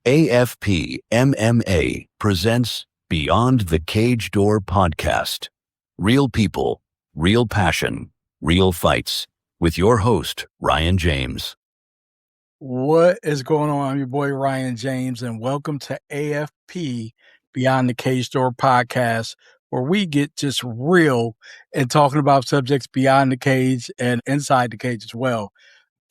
AFP MMA presents Beyond the Cage Door podcast. Real people, real passion, real fights. With your host, Ryan James. What is going on? I'm your boy, Ryan James, and welcome to AFP Beyond the Cage Door podcast, where we get just real and talking about subjects beyond the cage and inside the cage as well.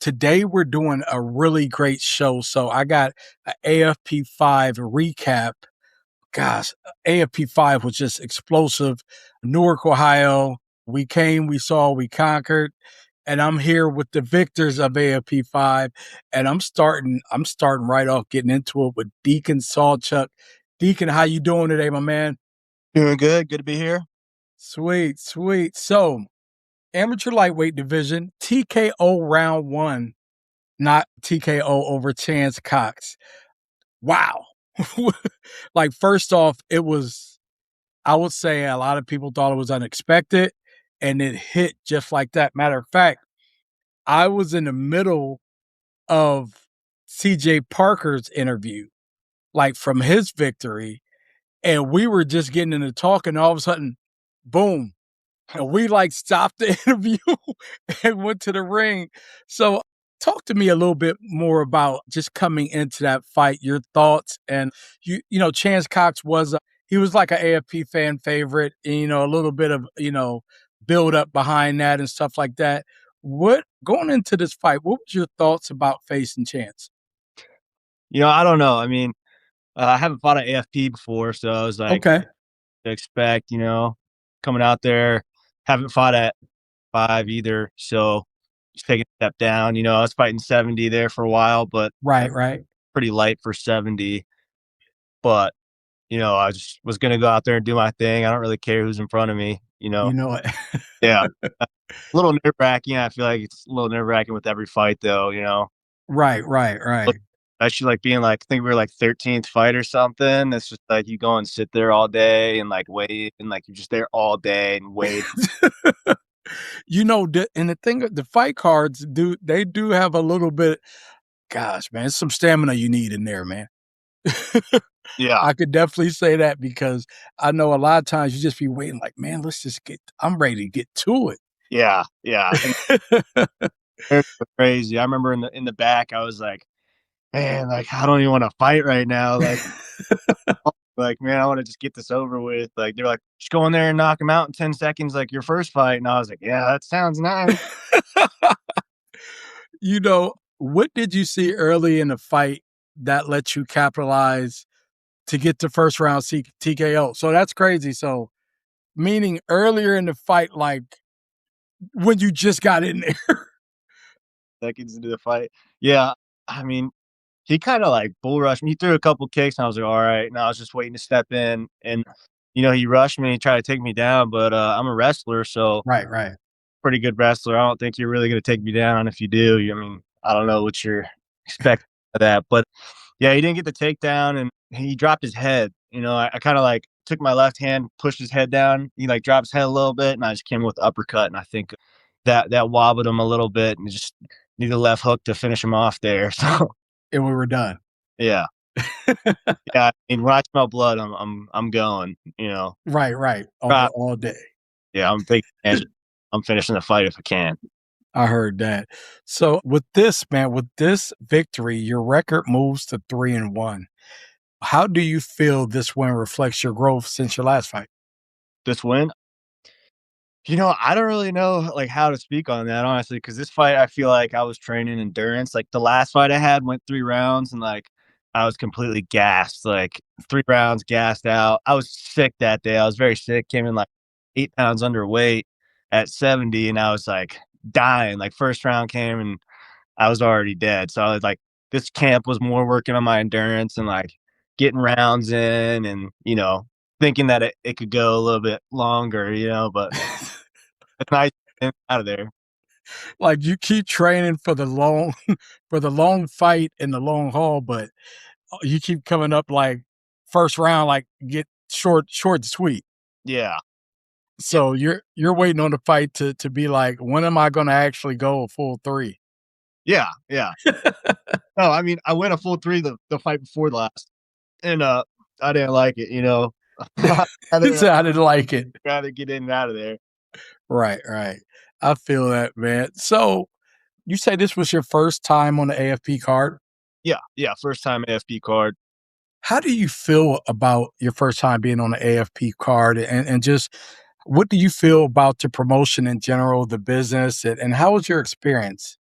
Today, we're doing a really great show. So I got an AFP5 recap. Gosh, AFP5 was just explosive. Newark, Ohio. We came, we saw, we conquered. And I'm here with the victors of AFP5. And I'm starting right off getting into it with Deacon Sawchuck. Deacon, how you doing today, my man? Doing good. Good to be here. Sweet. So, amateur lightweight division, TKO round one, not TKO over Chance Cox. Wow. Like, first off, it was, I would say a lot of people thought it was unexpected, and it hit just like that. Matter of fact, I was in the middle of CJ Parker's interview, like from his victory, and we were just getting into talk, and all of a sudden, boom, and we like stopped the interview and went to the ring. So talk to me a little bit more about just coming into that fight, your thoughts. And you know, Chance Cox he was like an AFP fan favorite, and, a little bit of, build up behind that and stuff like that. What, going into this fight, what was your thoughts about facing Chance? I don't know. I mean, I haven't fought an AFP before, so I was like, Okay. to expect, coming out there, haven't fought at 5 either, so just taking a step down. I was fighting 70 there for a while, but Right. pretty light for 70. But, I just was going to go out there and do my thing. I don't really care who's in front of me, You know it. Yeah. A little nerve-wracking. I feel like it's a little nerve-wracking with every fight, though, Right. Especially being I think we were 13th fight or something. It's just you go and sit there all day and wait, and you're just there all day and wait. And the thing, the fight cards do have a little bit, gosh, man, it's some stamina you need in there, man. Yeah. I could definitely say that, because I know a lot of times you just be waiting man, I'm ready to get to it. Yeah. It's crazy. I remember in the back, I was like, man, I don't even want to fight right now. Man, I want to just get this over with. They're like, just go in there and knock him out in 10 seconds, like your first fight. And I was like, yeah, that sounds nice. What did you see early in the fight that let you capitalize to get the first round TKO? So that's crazy. So meaning earlier in the fight, when you just got in there. Seconds into the fight. Yeah. I mean, he kind of bull rushed me. He threw a couple kicks, and I was like, all right. And I was just waiting to step in. And, he rushed me and tried to take me down. But I'm a wrestler, so Right. pretty good wrestler. I don't think you're really going to take me down. If you do, I mean, I don't know what you're expecting of that. But, yeah, he didn't get the takedown, and he dropped his head. I kind of took my left hand, pushed his head down. He dropped his head a little bit, and I just came with the uppercut. And I think that wobbled him a little bit, and just needed a left hook to finish him off there. So. And we were done. Yeah. Yeah. I mean, when I smell blood, I'm going, Right. All day. Yeah. I'm finishing the fight if I can. I heard that. So with this victory, your record moves to 3-1. How do you feel this win reflects your growth since your last fight? This win? I don't really know how to speak on that, honestly, because this fight, I feel like I was training endurance. The last fight I had went 3 rounds, and I was completely gassed. 3 rounds, gassed out. I was sick that day. I was very sick. Came in 8 pounds underweight at 70, and I was dying. First round came, and I was already dead. So I was this camp was more working on my endurance and getting rounds in, and thinking that it could go a little bit longer, but it's nice out of there. You keep training for the long fight and the long haul, but you keep coming up first round, get short and sweet. Yeah. So you're waiting on the fight to be when am I going to actually go a full 3? Yeah, yeah. No, I mean, I went a full 3 the fight before the last, and, I didn't like it, you know? I'd rather So I didn't like it. rather get in and out of there. Right, right. I feel that, man. So you say this was your first time on the AFP card? Yeah, yeah, first time AFP card. How do you feel about your first time being on the AFP card and just what do you feel about the promotion in general, the business, and how was your experience?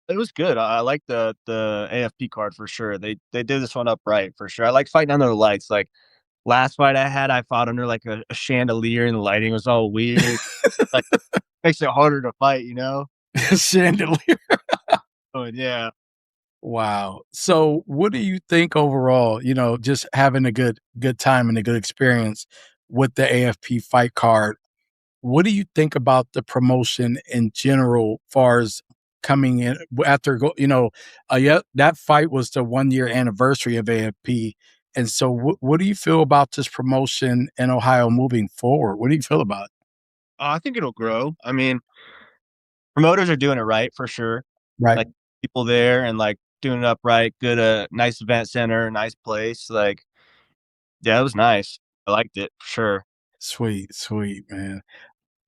It was good. I like the AFP card for sure. They did this one up right for sure. I like fighting under the lights. Like last fight I had, I fought under like a chandelier and the lighting was all weird. Like makes it harder to fight, you know? Chandelier. Oh yeah. Wow. So what do you think overall, just having a good time and a good experience with the AFP fight card? What do you think about the promotion in general, far as coming in after yeah, that fight was the 1 year anniversary of AFP. And so what do you feel about this promotion in Ohio moving forward? What do you feel about it? I think it'll grow. I mean, promoters are doing it right for sure. Right. Like people there and like doing it up right, good nice event center, nice place. Like, yeah, it was nice. I liked it for sure. Sweet, sweet, man.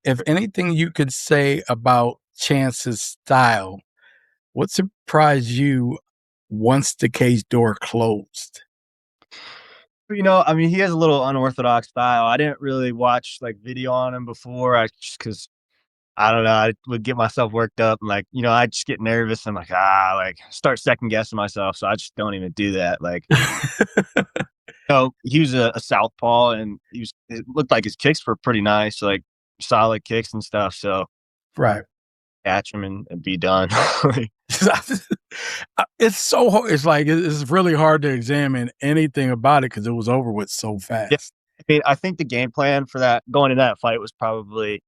If anything you could say about Chance's style, what surprised you once the cage door closed? You know, I mean, he has a little unorthodox style. I didn't really watch like video on him before. I just because I don't know, I would get myself worked up and like, I just get nervous and like like start second guessing myself. So I just don't even do that. Like, he was a southpaw and it looked like his kicks were pretty nice, like solid kicks and stuff. So Right. catch him and be done. It's so hard. It's like it's really hard to examine anything about it because it was over with so Yeah. fast. I mean, I think the game plan for that going into that fight was probably,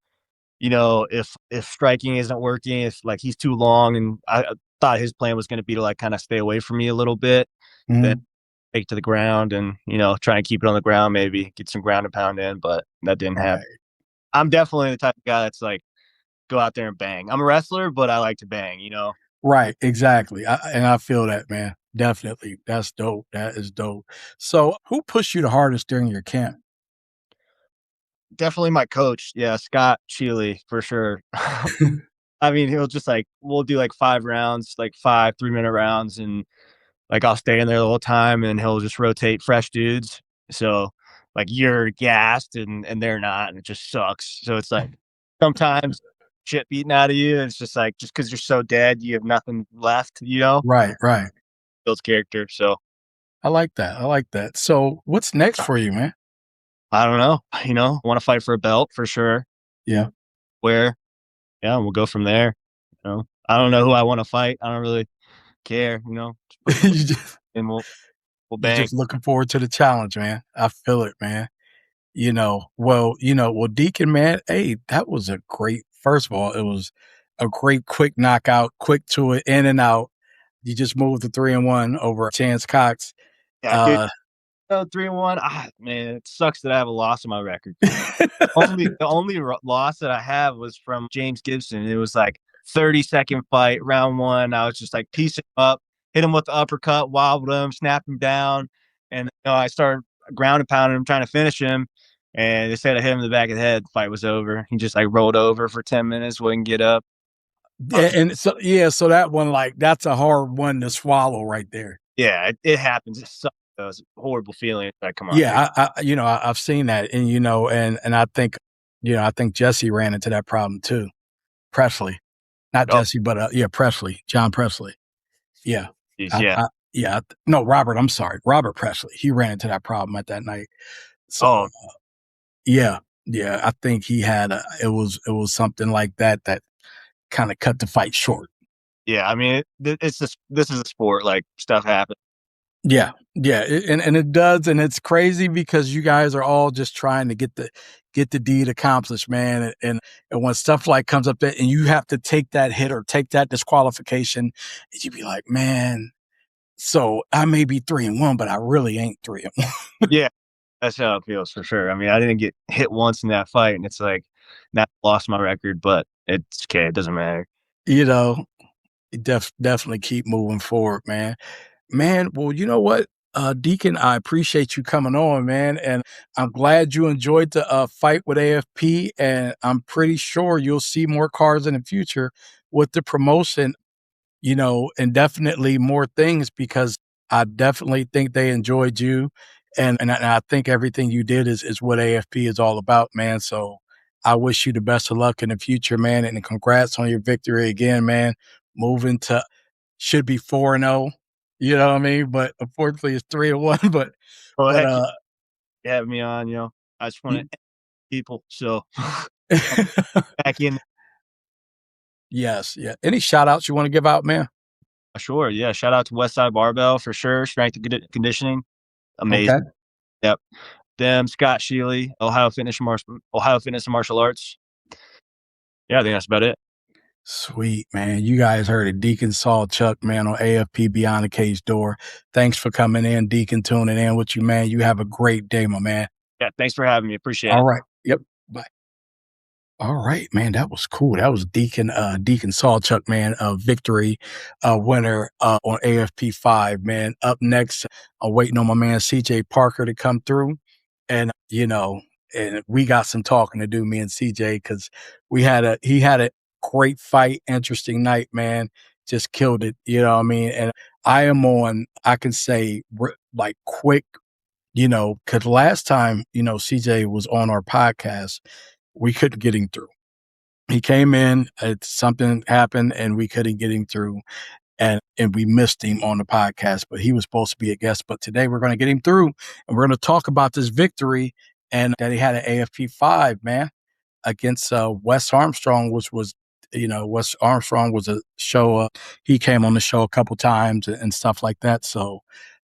if striking isn't working, if like he's too long, and I thought his plan was going to be to like kind of stay away from me a little bit, then Mhm. take to the ground and try and keep it on the ground, maybe get some ground and pound in, but that didn't happen. Right. I'm definitely the type of guy that's like go out there and bang. I'm a wrestler, but I like to bang. Right. Exactly. And I feel that, man. Definitely. That's dope. That is dope. So, who pushed you the hardest during your camp? Definitely my coach, yeah, Scott Shealy for sure. I mean, he'll just like we'll do like 5 rounds, like 5 3-minute rounds, and like, I'll stay in there the whole time, and he'll just rotate fresh dudes. So, like, you're gassed and they're not, and it just sucks. So it's like sometimes shit beaten out of you, and it's just like just because 'cause you're so dead, you have nothing left, Right. Right. builds character. So, I like that. I like that. So, what's next for you, man? I don't know, wanna fight for a belt for sure. Yeah. Where yeah, we'll go from there, I don't know who I wanna fight. I don't really care, just put you just and we'll you bang. just looking forward to the challenge, man. I feel it, man. Deacon, man, hey, that was a great first of all, it was a great quick knockout, quick to it, in and out. You just moved to 3-1 over Chance Cox. Yeah, dude, Uh 3-1. Man, it sucks that I have a loss in my record because the only loss that I have was from James Gibson. It was like 30-second fight, round one. I was just like piecing him up, hit him with the uppercut, wobbled him, snapped him down, and I started ground and pounding him, trying to finish him. And they said I hit him in the back of the head. The fight was over. He just like rolled over for 10 minutes, wouldn't get up. I was and so yeah, so that one, like, that's a hard one to swallow right there. Yeah, it happens. It sucks. It was a horrible feeling. Like, come on, dude. Yeah, I've seen that, and I think, I think Jesse ran into that problem too. Presley, not Oh, Jesse, but yeah, Presley, John Presley. Yeah, geez, yeah. no, Robert. I'm sorry, Robert Presley. He ran into that problem at that night. So Oh, yeah, yeah, I think he had it was something like that that kind of cut the fight short. yeah. I mean, it's just this is a sport. Like stuff happens. Yeah, yeah, and it does, and it's crazy because you guys are all just trying to get the deed accomplished, man, and when stuff like comes up that and you have to take that hit or take that disqualification, you be like, man, so I may be 3-1, but I really ain't 3-1. Yeah, that's how it feels for sure. I mean, I didn't get hit once in that fight, and it's like not lost my record, but it's okay. It doesn't matter. You know? Definitely keep moving forward, man. Man, well, you know what, Deacon, I appreciate you coming on, man, and I'm glad you enjoyed the fight with AFP, and I'm pretty sure you'll see more cards in the future with the promotion, and definitely more things because I definitely think they enjoyed you, and I think everything you did is what AFP is all about, man. So I wish you the best of luck in the future, man, and congrats on your victory again, man. Moving to should be 4-0, you know what I mean? But unfortunately, it's 3-1. But Well, but heck, you have me on. I just want to people. So I'm back in. yes, yeah. Any shout outs you want to give out, man? Sure. Yeah. Shout out to Westside Barbell for sure. Strength and conditioning. Amazing. Okay. Yep. Them, Scott Shealy, Ohio Fitness and Martial Arts. Yeah, I think that's about it. Sweet, man. You guys heard it. Deacon Sawchuck, man, on AFP Beyond the Cage Door. Thanks for coming in, Deacon, tuning in with you, man. You have a great day, my man. Yeah. Thanks for having me. Appreciate All it. right. Yep. Bye. All right, man. That was cool. That was Deacon Sawchuck, man, victory winner on AFP5, man. Up next, I'm waiting on my man CJ Parker to come through. And and we got some talking to do, me and CJ, because he had a great fight, interesting night, man. Just killed it. You know what I mean? And I can say like quick, because last time, CJ was on our podcast, we couldn't get him through. He came in, something happened, and we couldn't get him through, and we missed him on the podcast, but he was supposed to be a guest. But today we're going to get him through, and we're going to talk about this victory and that he had an AFP5, man, against Wes Armstrong, which was, Wes Armstrong was a show. He came on the show a couple times and stuff like that. So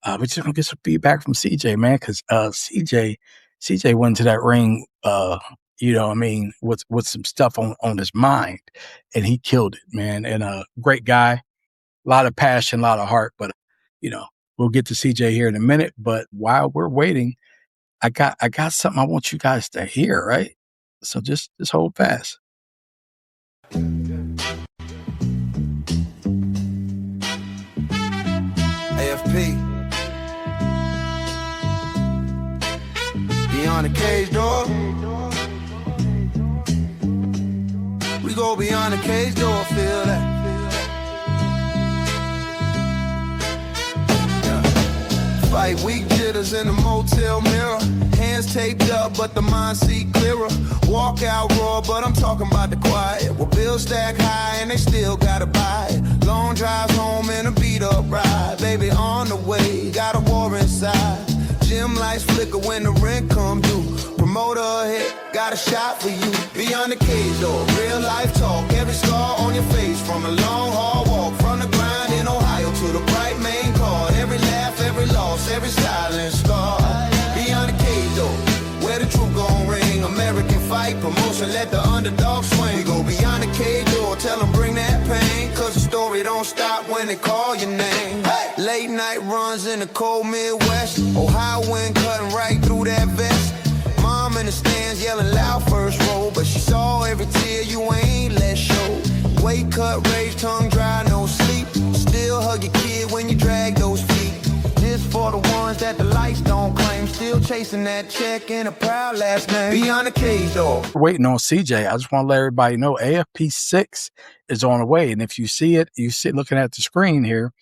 we're just going to get some feedback from CJ, man, because CJ went to that ring, with some stuff on his mind, and he killed it, man. And a great guy, a lot of passion, a lot of heart. But we'll get to CJ here in a minute. But while we're waiting, I got something I want you guys to hear, right? So just hold fast. AFP. Beyond the cage door. We go beyond the cage door, feel that. Fight weak jitters in the motel mirror. Hands taped up, but the mind see clearer. Walk out raw, but I'm talking about the quiet. Well, bills stack high and they still gotta buy it. Long drives home and a beat up ride. Baby on the way, got a war inside. Gym lights flicker when the rent come due. Promoter hit, got a shot for you. Beyond the cage door, real life talk. Every scar on your face from a long hard walk. From the grind in Ohio to the bright main card. Every laugh, every loss, every silent scar. Beyond the cage door, where the truth gon' ring. American fight, promotion, let the underdog swing. We go beyond the cage door, tell them bring that pain. Cause the story don't stop when they call your name. Late night runs in the cold Midwest. Ohio wind cutting right through that vest. Mom in the stands yelling loud first row, but she saw every tear you ain't let show. Weight cut, rage, tongue dry, no sleep. Still hug your kid when you drag those feet. This for the ones that the lights don't claim. Still chasing that check in a proud last name. Beyond the cage door. Waiting on CJ. I just want to let everybody know AFP6 is on the way. And if you see it, looking at the screen here,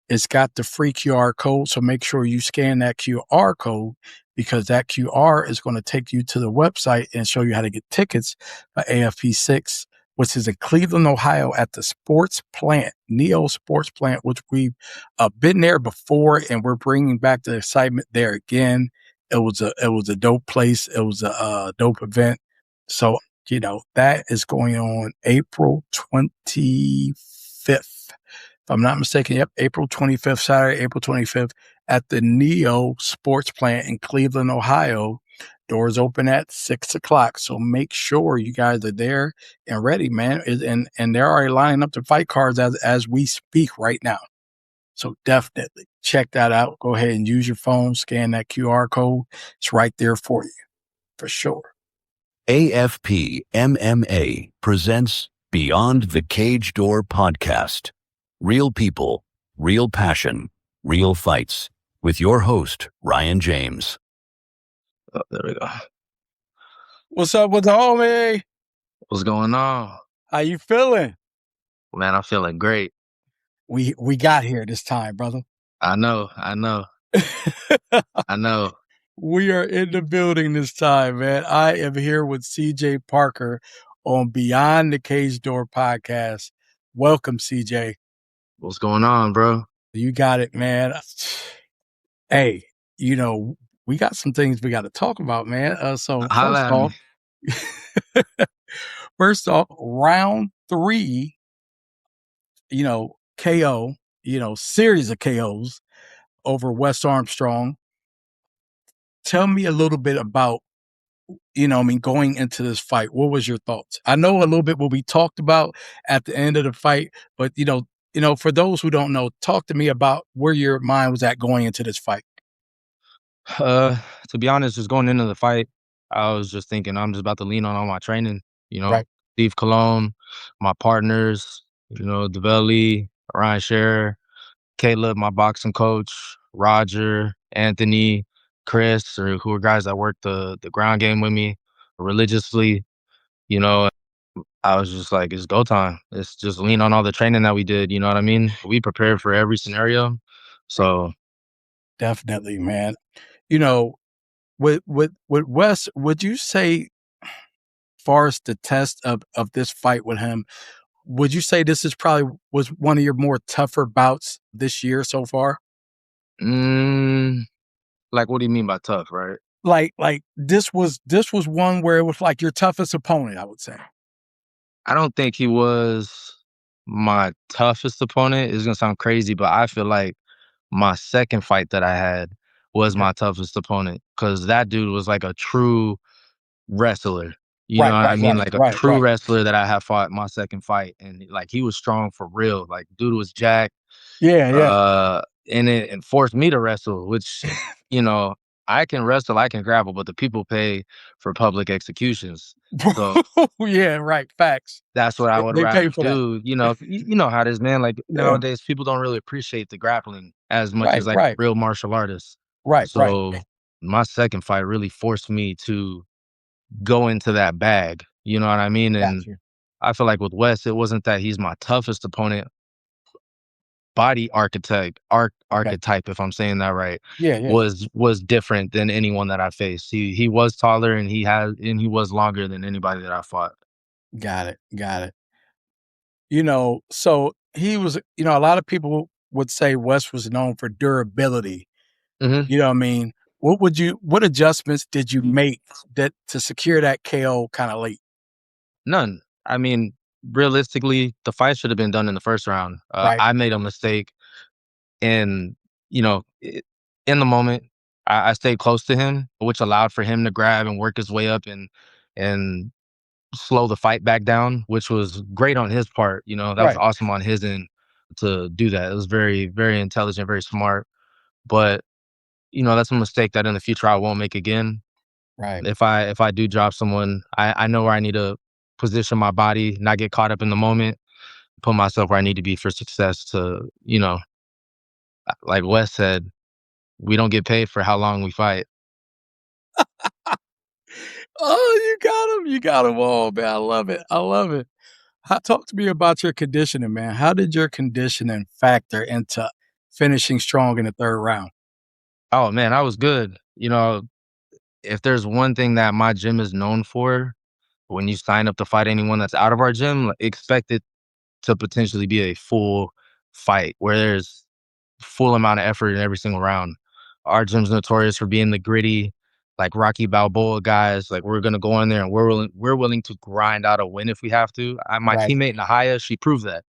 it's got the free QR code. So make sure you scan that QR code, because that QR is going to take you to the website and show you how to get tickets for AFP6, which is in Cleveland, Ohio, at the Sports Plant, Neo Sports Plant, which we've been there before, and we're bringing back the excitement there again. It was a dope place. It was a dope event. So, that is going on April 25th. If I'm not mistaken, yep, April 25th, Saturday, April 25th, at the Neo Sports Plant in Cleveland, Ohio. Doors open at 6:00. So make sure you guys are there and ready, man. And they're already lining up the fight cards as we speak right now. So definitely check that out. Go ahead and use your phone, scan that QR code. It's right there for you, for sure. AFP MMA presents Beyond the Cage Door podcast. Real people, real passion, real fights. With your host, Ryan James. Oh, there we go. What's up with the homie? What's going on? How you feeling? Man, I'm feeling great. We got here this time, brother. I know. I know. We are in the building this time, man. I am here with CJ Parker on Beyond the Cage Door podcast. Welcome, CJ. What's going on, bro? You got it, man. Hey, we got some things we got to talk about, man. So Holla first off, round 3, KO, series of KOs over Wes Armstrong. Tell me a little bit about, going into this fight. What was your thoughts? I know a little bit what we talked about at the end of the fight, but, for those who don't know, talk to me about where your mind was at going into this fight. To be honest, just going into the fight, I was just thinking I'm just about to lean on all my training. Right. Steve Cologne, my partners, DeVelli, Ryan Scherer, Caleb, my boxing coach, Roger, Anthony, Chris, who are guys that work the ground game with me religiously. I was just like, it's go time. It's just lean on all the training that we did. You know what I mean? We prepared for every scenario. So Definitely, man. With Wes, would you say, far as the test of this fight with him, would you say this is probably was one of your more tougher bouts this year so far? like, what do you mean by tough, right? Like this was one where it was like your toughest opponent, I would say. I don't think he was my toughest opponent. It's gonna sound crazy, but I feel like my second fight that I had was my toughest opponent because that dude was like a true wrestler. You know what I mean? Like a true wrestler that I have fought my second fight. And like he was strong for real. Like dude was jacked. Yeah. And it forced me to wrestle, which, I can wrestle, I can grapple, but the people pay for public executions. So yeah, right. Facts. that's what I would They rather pay for do. You know how it is, man. Like nowadays, people don't really appreciate the grappling as much as like real martial artists. Right. So my second fight really forced me to go into that bag. You know what I mean? And I feel like with Wes, it wasn't that he's my toughest opponent. Body archetype, if I'm saying that right, was different than anyone that I faced. He was taller and he was longer than anybody that I fought. Got it. So he was, a lot of people would say Wes was known for durability. Mm-hmm. You know what I mean? What adjustments did you make to secure that KO kind of late? None. I mean, realistically, the fight should have been done in the first round. I made a mistake, and in the moment, I stayed close to him, which allowed for him to grab and work his way up and slow the fight back down, which was great on his part. That was awesome on his end to do that. It was very, very intelligent, very smart. But that's a mistake that in the future I won't make again. Right. If I do drop someone, I know where I need to position my body, not get caught up in the moment, put myself where I need to be for success to, like Wes said, we don't get paid for how long we fight. Oh, you got him all, man. I love it. Talk to me about your conditioning, man. How did your conditioning factor into finishing strong in the third round? Oh man, I was good. If there's one thing that my gym is known for, when you sign up to fight anyone that's out of our gym, expect it to potentially be a full fight where there's full amount of effort in every single round. Our gym's notorious for being the gritty, like Rocky Balboa guys. Like we're gonna go in there and we're willing to grind out a win if we have to. My teammate Nahaya, she proved that.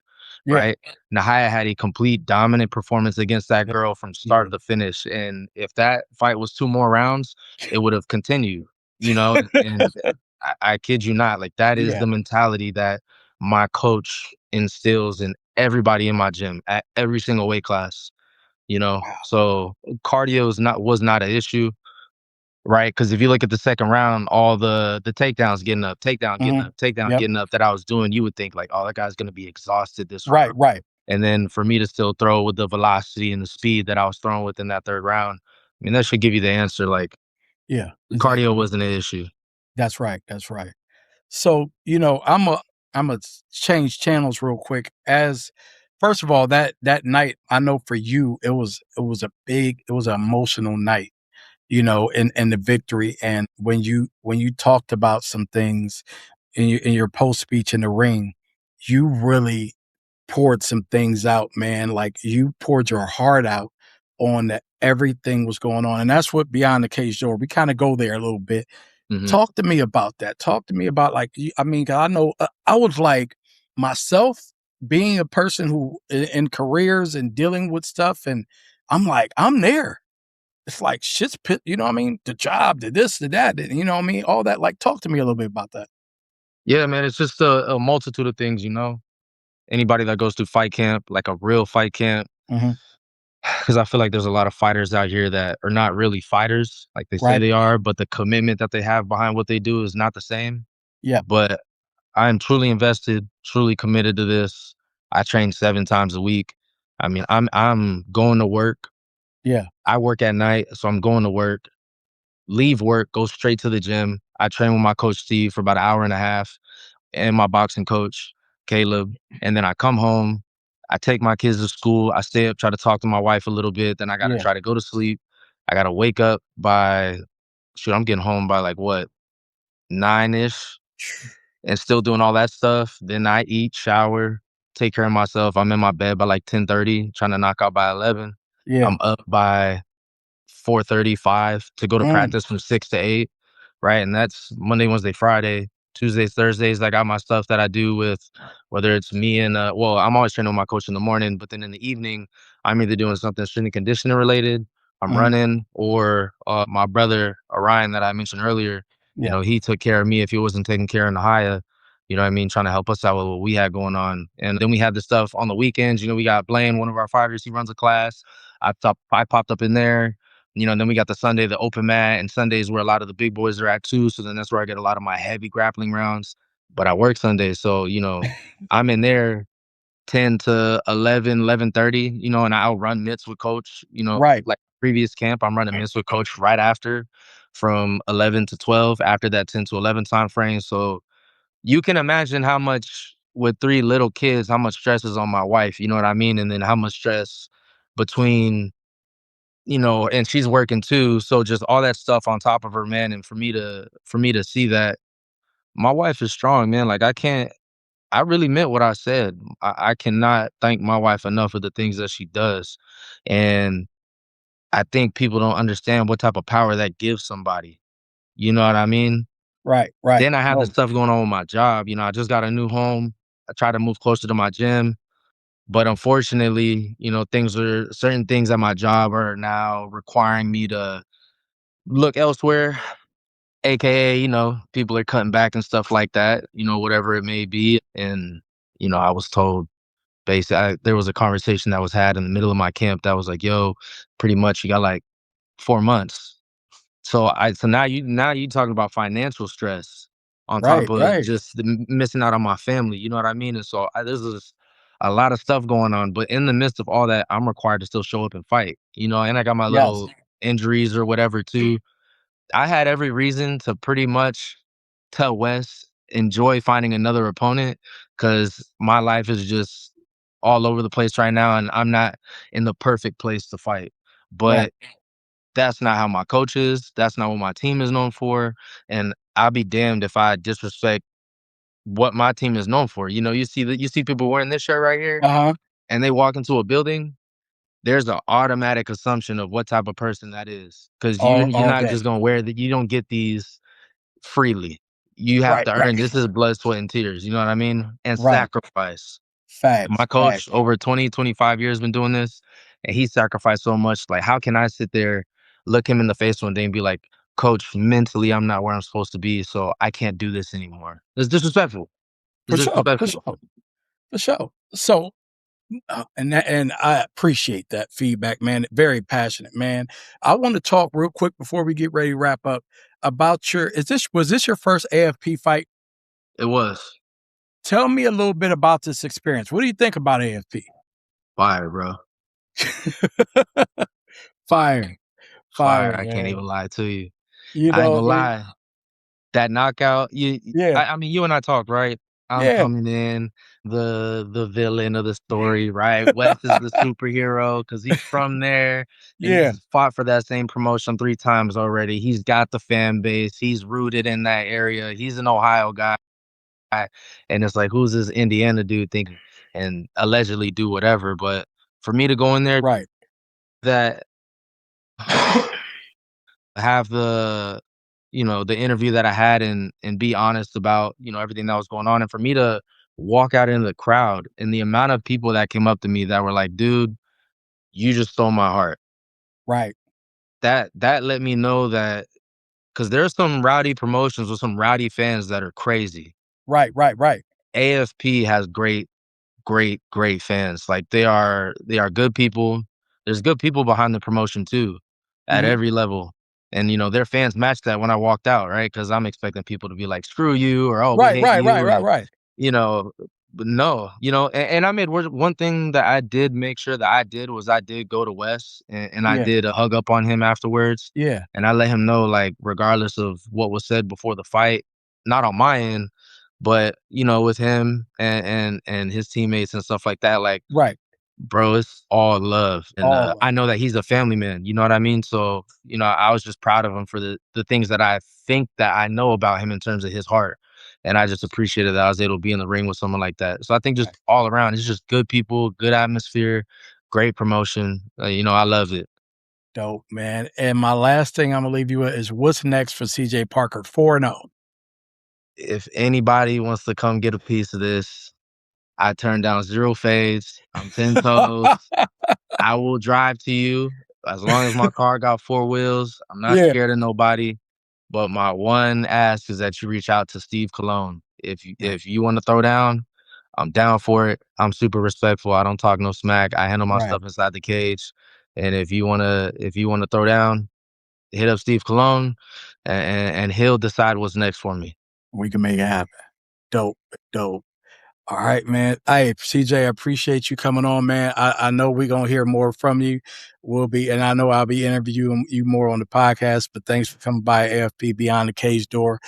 Yeah. Right? Nahaya had a complete dominant performance against that girl from start to finish. And if that fight was 2 more rounds, it would have continued, and I kid you not, like that is the mentality that my coach instills in everybody in my gym at every single weight class, So cardio was not an issue, right? Because if you look at the second round, all the takedowns getting up, takedown getting up, takedown getting up that I was doing, you would think like, oh, that guy's gonna be exhausted this round. Right. And then for me to still throw with the velocity and the speed that I was throwing with in that third round, I mean, that should give you the answer. Like, Yeah, exactly. cardio wasn't an issue. That's right. That's right. So, I'm a change channels real quick. As first of all, that night, I know for you, it was an emotional night, in the victory. And when you talked about some things in your post speech in the ring, you really poured some things out, man. Like you poured your heart out on that everything was going on. And that's what Beyond the Cage Door, we kind of go there a little bit. Talk to me about that. Talk to me about like, I mean, 'cause I know I was like myself being a person who in careers and dealing with stuff. And I'm like, I'm there. It's like shit's pit, you know what I mean? The job, the this, the that, you know what I mean? All that. Like, talk to me a little bit about that. Yeah, man, it's just a multitude of things, Anybody that goes through fight camp, like a real fight camp, Mhm. because I feel like there's a lot of fighters out here that are not really fighters, like they say Right. they are, but the commitment that they have behind what they do is not the same. Yeah. But I am truly invested, truly committed to this. I train 7 times a week. I mean, I'm going to work. Yeah. I work at night, so I'm going to work, leave work, go straight to the gym. I train with my coach Steve for about an hour and a half and my boxing coach, Caleb. And then I come home, I take my kids to school, I stay up, try to talk to my wife a little bit, then I gotta Yeah. try to go to sleep. I gotta wake up by I'm getting home by like what, 9-ish and still doing all that stuff. Then I eat, shower, take care of myself. I'm in my bed by like 10:30, trying to knock out by 11. Yeah. I'm up by 4:35 to go to Mm. practice from 6 to 8, right? And that's Monday, Wednesday, Friday. Tuesdays, Thursdays, I got my stuff that I do with whether it's me and I'm always training with my coach in the morning, but then in the evening, I'm either doing something strength and conditioning related, I'm Mhm. running, or my brother Orion that I mentioned earlier, Yeah. he took care of me if he wasn't taking care of Nahaya, you know what I mean, trying to help us out with what we had going on. And then we had the stuff on the weekends, we got Blaine, one of our fighters, he runs a class. I popped up in there. Then we got the Sunday, the open mat, and Sundays where a lot of the big boys are at too. So then that's where I get a lot of my heavy grappling rounds. But I work Sundays. So, I'm in there 10 to 11, 11:30, and I'll run mitts with coach, Right. like previous camp, I'm running mitts with coach right after from 11 to 12 after that 10 to 11 time frame. So you can imagine how much with 3 little kids, how much stress is on my wife, you know what I mean? And then how much stress between and she's working too, so just all that stuff on top of her, man, and for me to see that my wife is strong, man, like, I really meant what I said. I cannot thank my wife enough for the things that she does, and I think people don't understand what type of power that gives somebody, you know what I mean? Right. Right. Then I have the No. stuff going on with my job, I just got a new home, I try to move closer to my gym, but unfortunately, certain things at my job are now requiring me to look elsewhere, AKA, people are cutting back and stuff like that, whatever it may be. And, I was told basically, there was a conversation that was had in the middle of my camp that was like, yo, pretty much you got like 4 months. So now you talking about financial stress on top Right. of Right. just missing out on my family. You know what I mean? And so there's a lot of stuff going on, but in the midst of all that, I'm required to still show up and fight, and I got my Yes. little injuries or whatever too. I had every reason to pretty much tell Wes, enjoy finding another opponent because my life is just all over the place right now and I'm not in the perfect place to fight. Right. But that's not how my coach is. That's not what my team is known for. And I'll be damned if I disrespect what my team is known for. You see people wearing this shirt right here Uh-huh. and they walk into a building, there's an automatic assumption of what type of person that is. Because you're All not day. just gonna wear that, you don't get these freely. You have Right. to Right. earn this is blood, sweat, and tears, you know what I mean? And Right. sacrifice. My Facts. coach Facts. over 20, 25 years been doing this, and he sacrificed so much. Like, how can I sit there, look him in the face one day and be like, Coach, mentally, I'm not where I'm supposed to be, so I can't do this anymore. It's disrespectful. For It's sure. For disrespectful. sure. For sure. So, and I appreciate that feedback, man. Very passionate, man. I want to talk real quick before we get ready to wrap up about was this your first AFP fight? It was. Tell me a little bit about this experience. What do you think about AFP? Fire, bro. Fire. I can't even lie to you. You I ain't know, gonna lie. That knockout, yeah, I mean, you and I talked, right? I'm yeah, coming in, the villain of the story, right? Wes is the superhero because he's from there. yeah, He's fought for that same promotion 3 times already. He's got the fan base. He's rooted in that area. He's an Ohio guy. And it's like, who's this Indiana dude thinking and allegedly do whatever? But for me to go in there, right. that have the the interview that I had and be honest about, everything that was going on. And for me to walk out into the crowd and the amount of people that came up to me that were like, dude, you just stole my heart. Right. That let me know that because there's some rowdy promotions with some rowdy fans that are crazy. Right. AFP has great fans. Like they are good people. There's good people behind the promotion too, at Mhm. every level. And their fans match that when I walked out, right? Because I'm expecting people to be like, "Screw you," or "Oh, we hate you," and Right. you know, but no, and I made one thing that I did make sure that I did was I did go to Wes and I Yeah, did a hug up on him afterwards, yeah, and I let him know like regardless of what was said before the fight, not on my end, but with him and his teammates and stuff like that, like right. bro, it's all love, and All of I know that he's a family man. You know what I mean? So I was just proud of him for the things that I think that I know about him in terms of his heart, and I just appreciated that I was able to be in the ring with someone like that. So I think just right. all around, it's just good people, good atmosphere, great promotion. I loved it. Dope, man. And my last thing I'm gonna leave you with is what's next for CJ Parker 4-0. If anybody wants to come get a piece of this, I turn down 0 fades. I'm 10 toes. I will drive to you as long as my car got 4 wheels. I'm not Yeah, scared of nobody. But my one ask is that you reach out to Steve Cologne. right, If you want to throw down, I'm down for it. I'm super respectful. I don't talk no smack. I handle my right. stuff inside the cage. And if you wanna throw down, hit up Steve Cologne and he'll decide what's next for me. We can make it happen. Dope, dope. All right, man. Hey, CJ, I appreciate you coming on, man. I know we're gonna hear more from you. And I know I'll be interviewing you more on the podcast, but thanks for coming by AFP Beyond the Cage Door.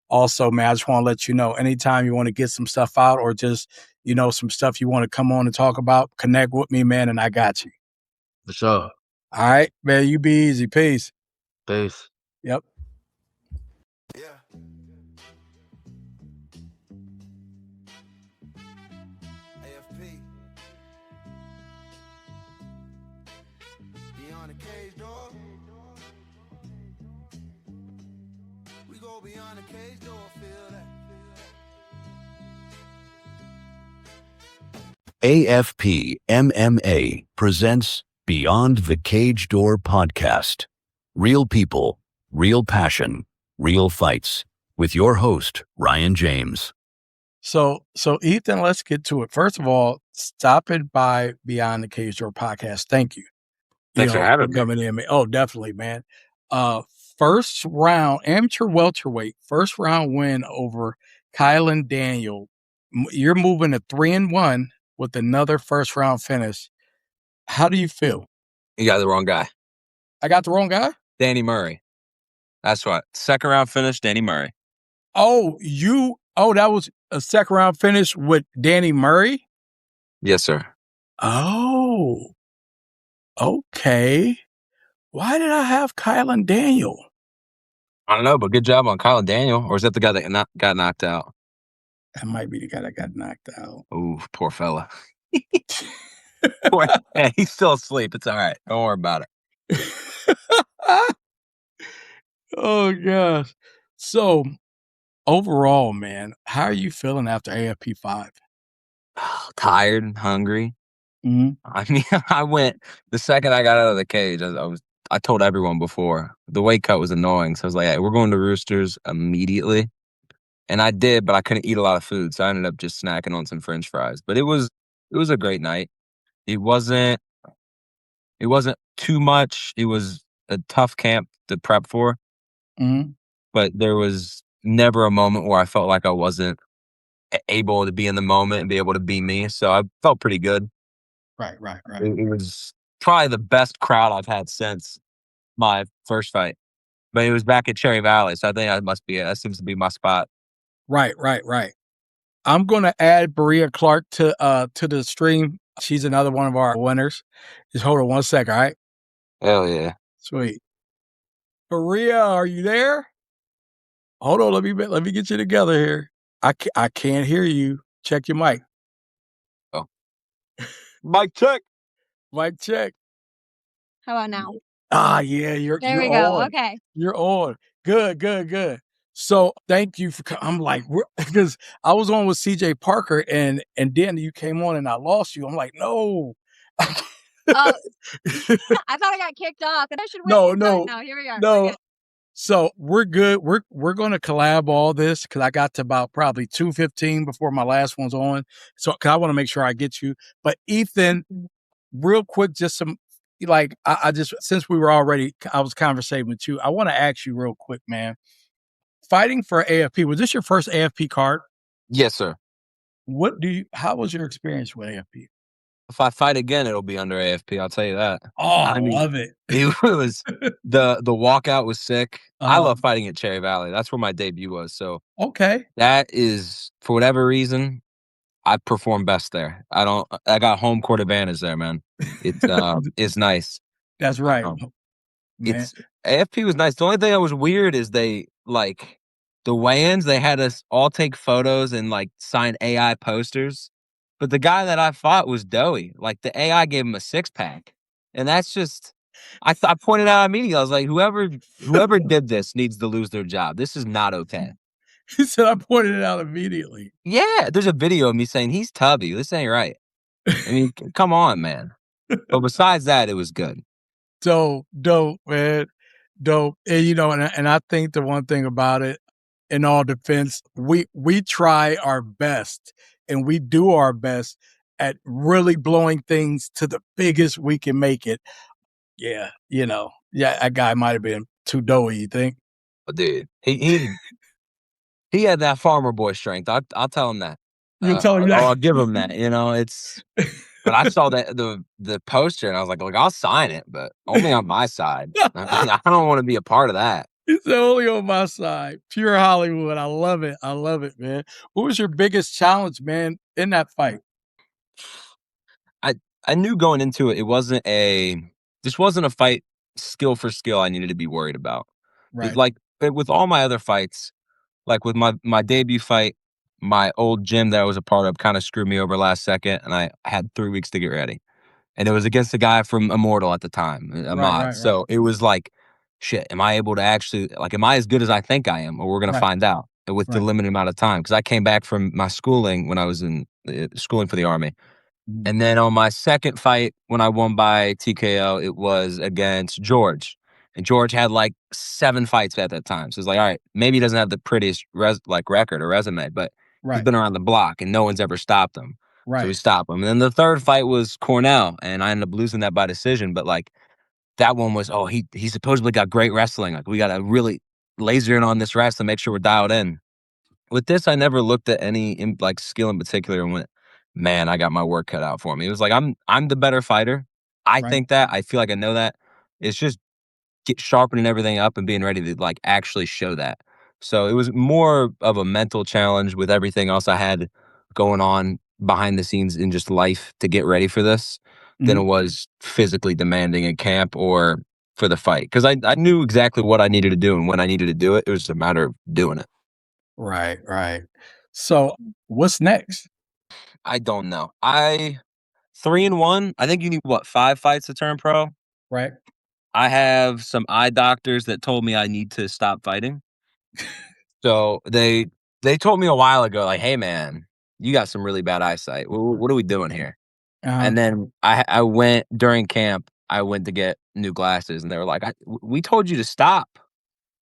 Also, man, I just want to let you know anytime you want to get some stuff out or just, some stuff you want to come on and talk about, connect with me, man, and I got you. For sure. All right, man, you be easy. Peace. Peace. Yep. Yeah. AFP. Beyond the cage door. We go beyond the cage door, feel that. AFP MMA presents Beyond the Cage Door podcast. Real people, real passion, real fights. With your host, Ryan James. So Ethan, let's get to it. First of all, stopping by Beyond the Cage Door podcast. Thank you. Thanks for having me. Coming in. Oh, definitely, man. First round, amateur welterweight, first round win over Kylan Daniel. You're moving to 3-1 with another first round finish. How do you feel? You got the wrong guy. I got the wrong guy? Danny Murray. That's what. Second round finish, Danny Murray. Oh, that was a second round finish with Danny Murray? Yes, sir. Oh, okay. Why did I have Kylan Daniel? I don't know, but good job on Kyle Daniel. Or is that the guy that got knocked out? That might be the guy that got knocked out. Ooh, poor fella. Hey, he's still asleep. It's all right. Don't worry about it. Oh, gosh. So, overall, man, how are you feeling after AFP5? Tired and hungry. Mm-hmm. I mean, I went the second I got out of the cage. I told everyone before the weight cut was annoying, so I was like, "Hey, we're going to Roosters immediately," and I did, but I couldn't eat a lot of food, so I ended up just snacking on some French fries. But it was a great night. It wasn't too much. It was a tough camp to prep for, Mm-hmm. but there was never a moment where I felt like I wasn't able to be in the moment and be able to be me. So I felt pretty good. Right. It was probably the best crowd I've had since my first fight. But it was back at Cherry Valley, so I think that seems to be my spot. Right. I'm gonna add Berea Clark to the stream. She's another one of our winners. Just hold on 1 second, all right? Hell yeah. Sweet. Berea, are you there? Hold on, let me get you together here. I can't hear you. Check your mic. Oh. Mic check. Mic check. How about now? Yeah, you're we go. on. Okay. You're on. Good. So thank you for. I'm like, because I was on with CJ Parker and then you came on and I lost you. I'm like, no. Oh, I thought I got kicked off, and I should wait. No. Here we are. No. Okay. So we're good. We're gonna collab all this because I got to about probably 2:15 before my last one's on. So cause I want to make sure I get you. But Ethan, real quick, just some like I just since we were already I was conversating with you, I want to ask you real quick, man. Fighting for AFP, was this your first AFP card? Yes, sir. How was your experience with AFP? If I fight again, it'll be under AFP. I'll tell you that. Oh, I love it. It was the walkout was sick. I love fighting at Cherry Valley. That's where my debut was. So okay, that is for whatever reason, I perform best there. I got home court advantage there, man. It's nice. That's right. It's AFP was nice. The only thing that was weird is they like the weigh-ins. They had us all take photos and like sign AI posters. But the guy that I fought was doughy. Like the AI gave him a 6-pack, and that's just. I pointed out immediately. I was like, whoever did this needs to lose their job. This is not okay. He said I pointed it out immediately. Yeah, there's a video of me saying he's tubby. This ain't right. I mean, come on, man. But besides that, it was good. Dope, man. Dope. And and I think the one thing about it, in all defense, we try our best and we do our best at really blowing things to the biggest we can make it. Yeah, that guy might have been too doughy, you think? But dude, he had that farmer boy strength. I'll tell him that. You'll tell him that. I'll give him that. It's. But I saw the poster and I was like, look, I'll sign it, but only on my side. I don't want to be a part of that. It's only on my side. Pure Hollywood. I love it, man. What was your biggest challenge, man, in that fight? I knew going into it, this wasn't a fight skill for skill I needed to be worried about. Right. Like with all my other fights, like with my debut fight, my old gym that I was a part of kind of screwed me over last second, and I had 3 weeks to get ready. And it was against a guy from Immortal at the time, Ahmad. Right. So it was like, shit, am I able to actually, am I as good as I think I am? Or we're going to find out with the limited amount of time. Because I came back from my schooling when I was in schooling for the Army. Mm-hmm. And then on my second fight, when I won by TKO, it was against George. And George had 7 fights at that time. So it's like, all right, maybe he doesn't have the prettiest record or resume, but he's been around the block and no one's ever stopped him. Right. So we stopped him. And then the third fight was Cornell, and I ended up losing that by decision. But that one was, he supposedly got great wrestling. We got to really laser in on this wrestling, make sure we're dialed in. With this, I never looked at any skill in particular and went, man, I got my work cut out for me. It was like I'm the better fighter. I think that. I feel like I know that. It's just sharpening everything up and being ready to actually show that. So it was more of a mental challenge with everything else I had going on behind the scenes in just life to get ready for this than it was physically demanding in camp or for the fight. Because I knew exactly what I needed to do and when I needed to do it. It was just a matter of doing it. Right. So what's next? I don't know. 3-1. I think you need 5 fights to turn pro? Right. I have some eye doctors that told me I need to stop fighting. So they told me a while ago, hey man, you got some really bad eyesight. What are we doing here? And then I went during camp. I went to get new glasses, and they were like, "We told you to stop."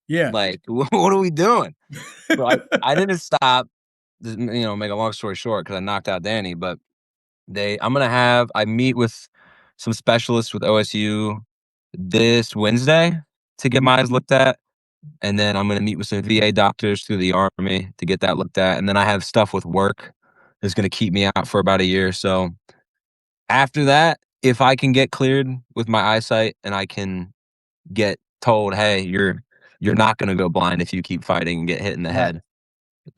Yeah. What are we doing? So I didn't stop. Make a long story short, because I knocked out Danny. But I meet with some specialists with OSU this Wednesday to get my eyes looked at. And then I'm going to meet with some VA doctors through the Army to get that looked at. And then I have stuff with work that's going to keep me out for about a year. So After that, if I can get cleared with my eyesight and I can get told, hey, you're not going to go blind if you keep fighting and get hit in the head,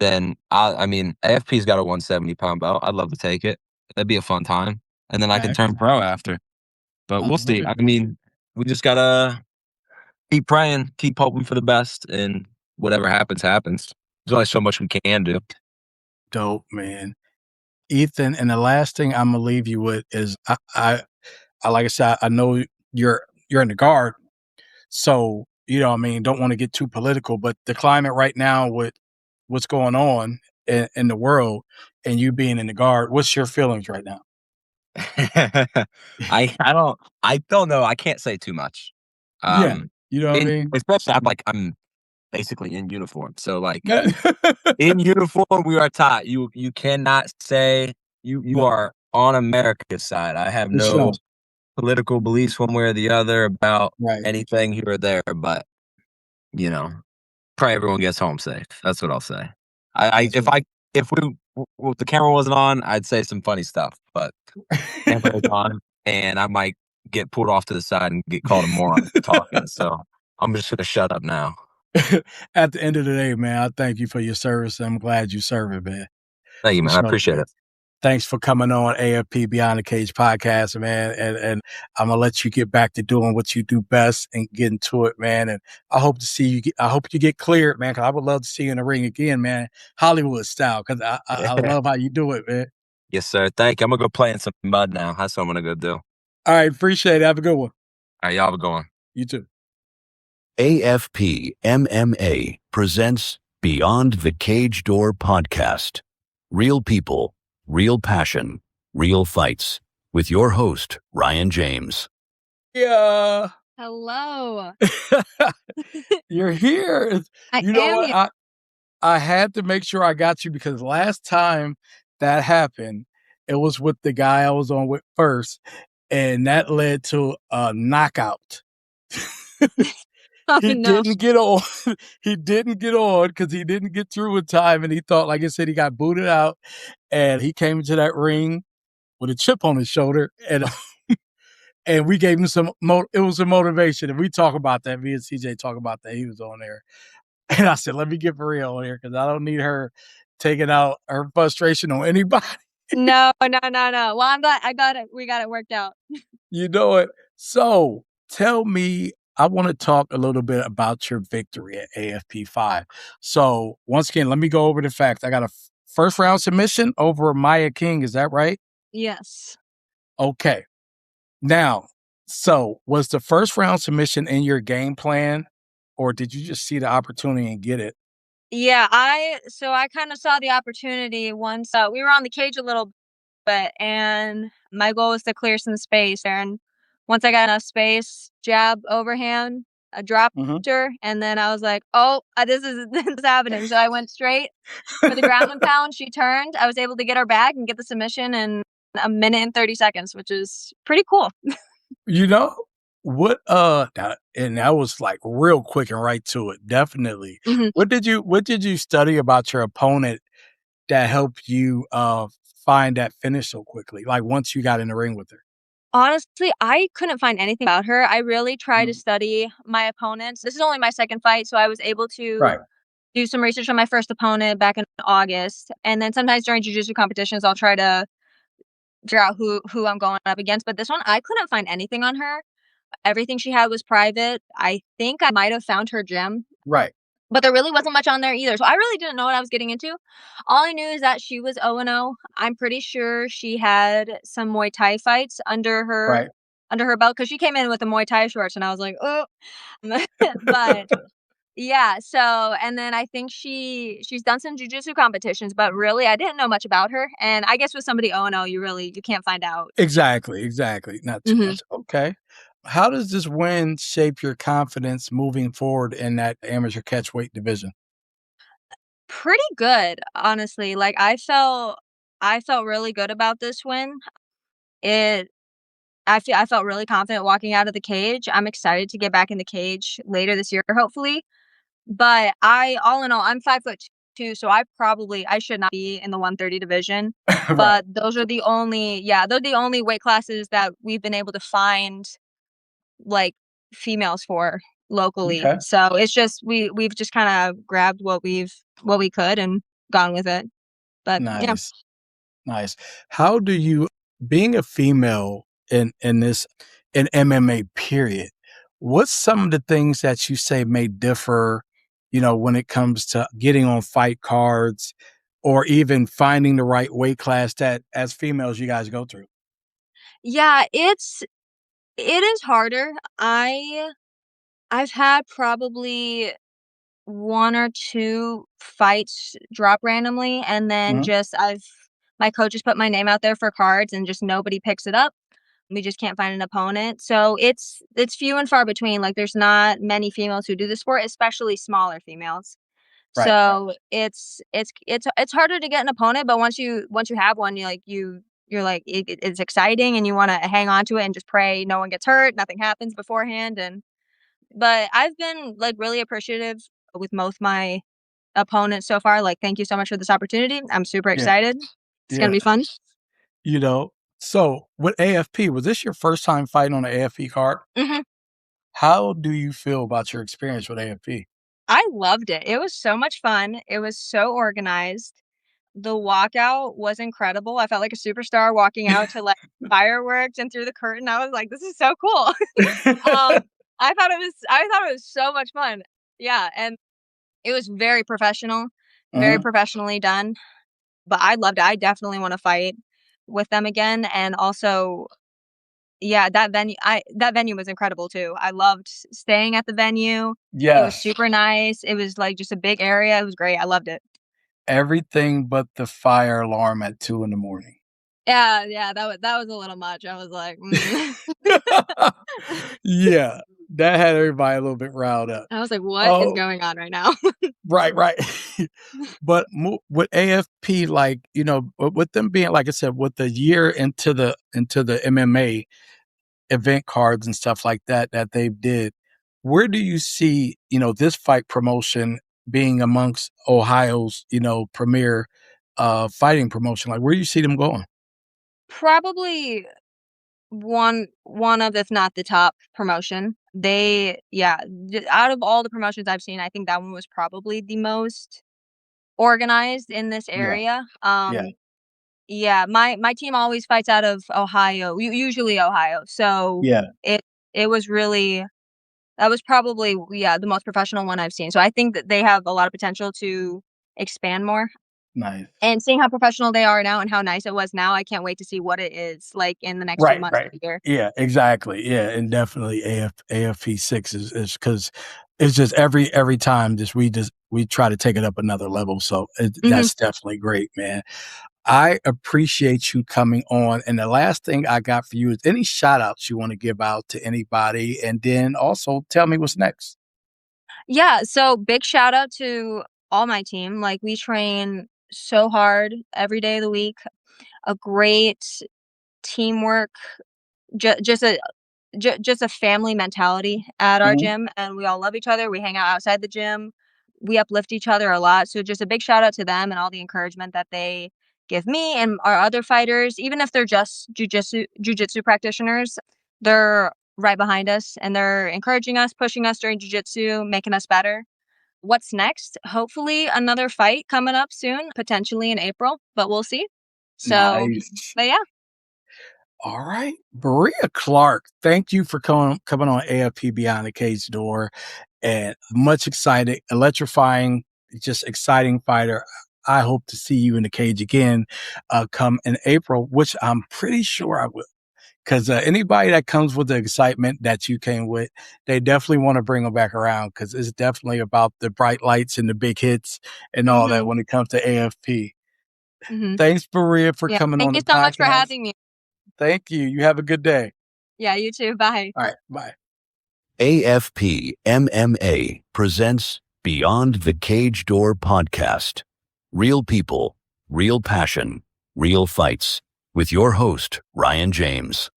then I mean, AFP's got a 170-pound belt. I'd love to take it. That'd be a fun time. And then I can turn pro after. But we'll see. I mean, we just got to keep praying, keep hoping for the best, and whatever happens, happens. There's only so much we can do. Dope, man. Ethan, and the last thing I'm gonna leave you with is I like I said, I know you're in the guard, so you know, I mean, don't want to get too political, but the climate right now with what's going on in the world and you being in the guard, what's your feelings right now? I don't know. I can't say too much. Yeah, you know what I mean? Especially I'm basically in uniform. So like in uniform, we are taught you cannot say you are on America's side. I have no political beliefs one way or the other about anything here or there, but you know, pray everyone gets home safe. That's what I'll say. If the camera wasn't on, I'd say some funny stuff, but camera is on, and I might get pulled off to the side and get called a moron for talking. So I'm just gonna shut up now. At the end of the day, man, I thank you for your service. I'm glad you serve it, man. Thank you, man. I appreciate it. Thanks for coming on AFP Beyond the Cage podcast, man. And I'm gonna let you get back to doing what you do best and getting to it, man. And I hope to see you. I hope you get cleared, man. Because I would love to see you in the ring again, man, Hollywood style. Because I love how you do it, man. Yes, sir. Thank you. I'm gonna go play in some mud now. That's what I'm gonna go do. All right, appreciate it. Have a good one. All right, y'all have a good one. You too. AFP MMA presents Beyond the Cage Door podcast. Real people, real passion, real fights. With your host, Ryan James. Yeah. Hello. You're here. You know what? I had to make sure I got you because last time that happened, it was with the guy I was on with first, and that led to a knockout. Didn't get on. He didn't get on because he didn't get through in time, and he thought, like I said, he got booted out, and he came into that ring with a chip on his shoulder, and and we gave him it was a motivation, and we talk about that. Me and CJ talk about that. He was on there, and I said, let me get Berea on here because I don't need her taking out her frustration on anybody. No. Well, I'm glad we got it worked out. You know it. So tell me, I want to talk a little bit about your victory at AFP5. So once again, let me go over the facts. I got a first round submission over Maya King. Is that right? Yes. Okay. Now, so was the first round submission in your game plan, or did you just see the opportunity and get it? Yeah, I kind of saw the opportunity once we were on the cage a little bit, and my goal was to clear some space there. And once I got enough space, jab, overhand, I dropped her, and then I was like, oh, this is happening. So I went straight for the ground and pound. She turned. I was able to get her back and get the submission in a minute and 30 seconds, which is pretty cool. You know? What and that was like real quick and right to it, definitely. Mm-hmm. What did you study about your opponent that helped you find that finish so quickly? Like once you got in the ring with her? Honestly, I couldn't find anything about her. I really tried to study my opponents. This is only my second fight, so I was able to do some research on my first opponent back in August. And then sometimes during jiu-jitsu competitions, I'll try to figure out who I'm going up against. But this one, I couldn't find anything on her. Everything she had was private. I think I might have found her gym. Right. But there really wasn't much on there either. So I really didn't know what I was getting into. All I knew is that she was 0-0. I'm pretty sure she had some Muay Thai fights under her belt because she came in with the Muay Thai shorts and I was like, oh. But yeah, so and then I think she's done some jiu-jitsu competitions, but really I didn't know much about her. And I guess with somebody 0-0, you can't find out. Exactly. Not too much. Okay. How does this win shape your confidence moving forward in that amateur catchweight division? Pretty good, honestly. Like I felt really good about this win. I felt really confident walking out of the cage. I'm excited to get back in the cage later this year, hopefully. But all in all, I'm 5'2", too, so I should not be in the 130 division, Right. but they're the only weight classes that we've been able to find, like, females for locally. Okay. So it's just we've just kinda grabbed what we could and gone with it. But yeah. Nice. Nice. How do you being a female in this in MMA period, what's some of the things that you say may differ, when it comes to getting on fight cards or even finding the right weight class that as females you guys go through? Yeah, it is harder. I've had probably 1 or 2 fights drop randomly, and then Mhm. just I've my coach has put my name out there for cards and just nobody picks it up. We just can't find an opponent. So it's few and far between. Like, there's not many females who do the sport, especially smaller females. Right. So it's harder to get an opponent, but once you have one, you're like it's exciting and you want to hang on to it and just pray no one gets hurt, nothing happens beforehand. And but I've been, like, really appreciative with most my opponents so far. Like, thank you so much for this opportunity. I'm super Yeah. excited. It's gonna Yeah. be fun. You know, so with AFP, was this your first time fighting on an AFP card? Hmm. How do you feel about your experience with AFP? I loved it. It was so much fun. It was so organized. The walkout was incredible. I felt like a superstar walking out to, like, fireworks and through the curtain. I was like, "This is so cool." I thought it was so much fun. Yeah, and it was very Mhm. professionally done, but I loved it. I definitely wanna fight with them again, and also, yeah, that venue was incredible too. I loved staying at the venue. It was Yes. super nice. It was, like, just a big area. It was great. I loved it. Everything but the fire alarm at 2 in the morning. Yeah, yeah, that was a little much. I was like, "Mm." Yeah, that had everybody a little bit riled up. I was like, "What is Oh, going on right now?" right, right. But with AFP, like, with them being, like I said, with the year into the MMA event cards and stuff like that that they did, where do you see, this fight promotion being amongst Ohio's, premier fighting promotion? Like, where do you see them going? Probably one of, if not the top promotion. Out of all the promotions I've seen, I think that one was probably the most organized in this Yeah, area. yeah, Yeah, my team always fights out of Ohio, usually Ohio. So yeah. it it was really that was probably, yeah, the most professional one I've seen. So I think that they have a lot of potential to expand more. Nice. And seeing how professional they are now and how nice it was now, I can't wait to see what it is like in the next few Right, months right. of the year. Yeah, exactly. Yeah, and definitely AFP6 is because it's just every time we try to take it up another level. So Mhm. that's definitely great, man. I appreciate you coming on. And the last thing I got for you is any shout outs you want to give out to anybody, and then also tell me what's next. Yeah, so big shout out to all my team. Like, we train so hard every day of the week. A great teamwork, ju- just a just a family mentality at our Mhm. gym, and we all love each other. We hang out outside the gym. We uplift each other a lot. So just a big shout out to them and all the encouragement that they give me and our other fighters, even if they're just jujitsu practitioners. They're right behind us and they're encouraging us, pushing us during jujitsu, making us better. What's next? Hopefully another fight coming up soon, potentially in April, but we'll see. So, Nice. but yeah. All right. Berea Clark, thank you for coming on AFP Beyond the Cage Door. And much excited, electrifying, just exciting fighter. I hope to see you in the cage again come in April, which I'm pretty sure I will. Because anybody that comes with the excitement that you came with, they definitely want to bring them back around because it's definitely about the bright lights and the big hits and all that Mhm. when it comes to AFP. Mhm. Thanks, Berea, for Yeah. coming Thank on you the so much for podcast. having me. Thank you. You have a good day. Yeah, you too. Bye. All right. Bye. AFP MMA presents Beyond the Cage Door podcast. Real people, real passion, real fights. With your host, Ryan James.